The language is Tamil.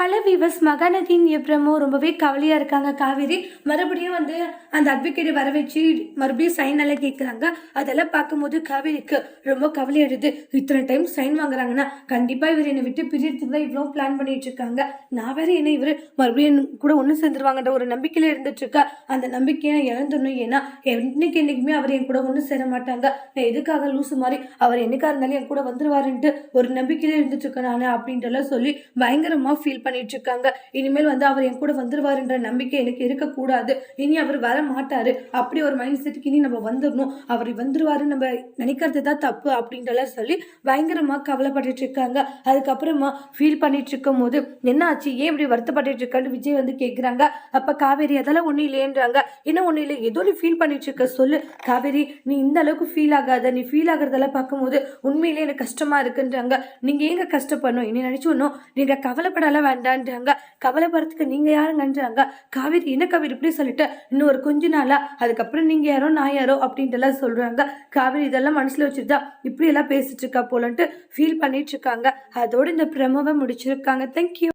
பல வீவர்ஸ் மகாநதியின் பிரமோ ரொம்பவே கவலையாக இருக்காங்க. காவேரி மறுபடியும் அந்த அட்வொகேட்டை வர வச்சு மறுபடியும் சைன் எல்லாம் கேட்குறாங்க. அதெல்லாம் பார்க்கும்போது காவேரிக்கு ரொம்ப கவலையாயிடுது. இத்தனை டைம் சைன் வாங்குறாங்கன்னா கண்டிப்பாக இவர் என்னை விட்டு பிரியறதுக்கு தான் இவ்வளோ பிளான் பண்ணிட்டு இருக்காங்க. நான் வேற என்ன இவர் மறுபடியும் கூட ஒன்று சேர்ந்துருவாங்கன்ற ஒரு நம்பிக்கையில் இருந்துட்டு இருக்கா. அந்த நம்பிக்கையை நான் இழந்துடணும். ஏன்னா என்னைக்குமே அவர் என் கூட ஒன்று சேர மாட்டாங்க. நான் எதுக்காக லூசு மாதிரி அவர் என்னைக்கா இருந்தாலும் என் கூட வந்துருவாருன்ட்டு ஒரு நம்பிக்கையில இருந்துட்டு இருக்கேன் நான் அப்படின்ட்டுலாம் சொல்லி பயங்கரமாக ஃபீல் பண்ணிட்டு இருக்காங்க. இனிமேல் அவர் என் கூட வந்துருவாருன்ற நம்பிக்கை எனக்கு இருக்கக்கூடாது. இனி அவர் வர மாட்டாரு. அப்படி ஒரு மைண்ட் செட்டுக்கு இனி நம்ம வந்துடணும். அவர் வந்துருவாரு நம்ம நினைக்கிறது தான் தப்பு அப்படின்றலாம் சொல்லி பயங்கரமா கவலைப்பட்டு இருக்காங்க. அதுக்கப்புறமா ஃபீல் பண்ணிட்டு இருக்கும் போது என்ன ஆச்சு, ஏன் இப்படி வருத்தப்பட்டு இருக்கான்னு விஜய் கேட்குறாங்க. அப்ப காவேரி அதெல்லாம் ஒன்றும் இல்லைன்றாங்க. என்ன ஒன்றும் இல்லை, ஏதோ நீ ஃபீல் பண்ணிட்டு இருக்க சொல்லு காவேரி, நீ இந்த அளவுக்கு ஃபீல் ஆகாத. நீ ஃபீல் ஆகுறதெல்லாம் பார்க்கும்போது உண்மையிலே எனக்கு கஷ்டமா இருக்குன்றாங்க. நீங்க ஏங்க கஷ்டப்படணும், இனி நினைச்சு ஒன்றும் நீங்க கவலைப்படலாம் வேண்டான்றாங்க. கவலைப்படுறதுக்கு நீங்க யாருங்கன்றாங்க. காவேரி என்ன காவேரி இப்படி சொல்லிட்டு இன்னும் ஒரு கொஞ்ச நாளா, அதுக்கப்புறம் நீங்க யாரோ நான் யாரோ அப்படின்ட்டு எல்லாம் சொல்றாங்க. காவேரி இதெல்லாம் மனசுல வச்சுட்டா இப்படி எல்லாம் பேசிட்டு இருக்கா போலன்ட்டு ஃபீல் பண்ணிட்டு இருக்காங்க. அதோட இந்த பிரமவை முடிச்சிருக்காங்க. தேங்க்யூ.